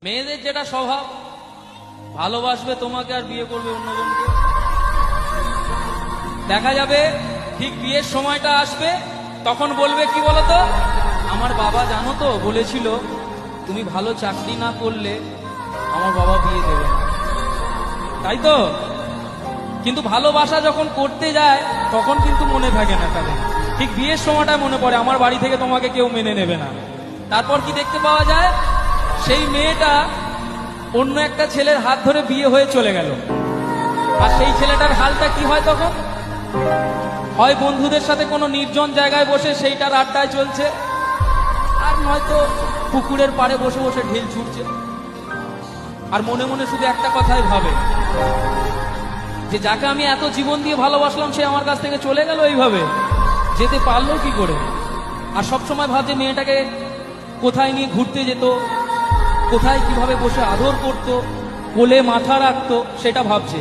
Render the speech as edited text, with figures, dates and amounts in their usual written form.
মেয়েদের যেটা স্বভাব, ভালোবাসবে তোমাকে আর বিয়ে করবে অন্যজনকে। দেখা যাবে ঠিক বিয়ের সময়টা আসবে, তখন বলবে কি বলতো, আমার বাবা জানো তো বলেছিল তুমি ভালো চাকরি না করলে আমার বাবা বিয়ে দেবে না, তাই তো। কিন্তু ভালোবাসা যখন করতে যায় তখন কিন্তু মনে থাকে না তাদের, ঠিক বিয়ের সময়টা মনে পড়ে আমার বাড়ি থেকে তোমাকে কেউ মেনে নেবে না। তারপর কি দেখতে পাওয়া যায়, সেই মেয়েটা অন্য একটা ছেলের হাত ধরে বিয়ে হয়ে চলে গেল। আর সেই ছেলেটার হালটা কি হয় তখন, হয় বন্ধুদের সাথে কোনো নির্জন জায়গায় বসে সেইটার আড্ডায় চলছে, আর নয়তো পুকুরের পাড়ে বসে বসে ঢিল ছুটছে। আর মনে মনে শুধু একটা কথাই ভাবে যে যাকে আমি এত জীবন দিয়ে ভালোবাসলাম সে আমার কাছ থেকে চলে গেল, এইভাবে যেতে পারলো কি করে। আর সবসময় ভাবছে মেয়েটাকে কোথায় নিয়ে ঘুরতে যেত, কোথায় কিভাবে বসে আদর করতো, কোলে মাথা রাখতো, সেটা ভাবছে।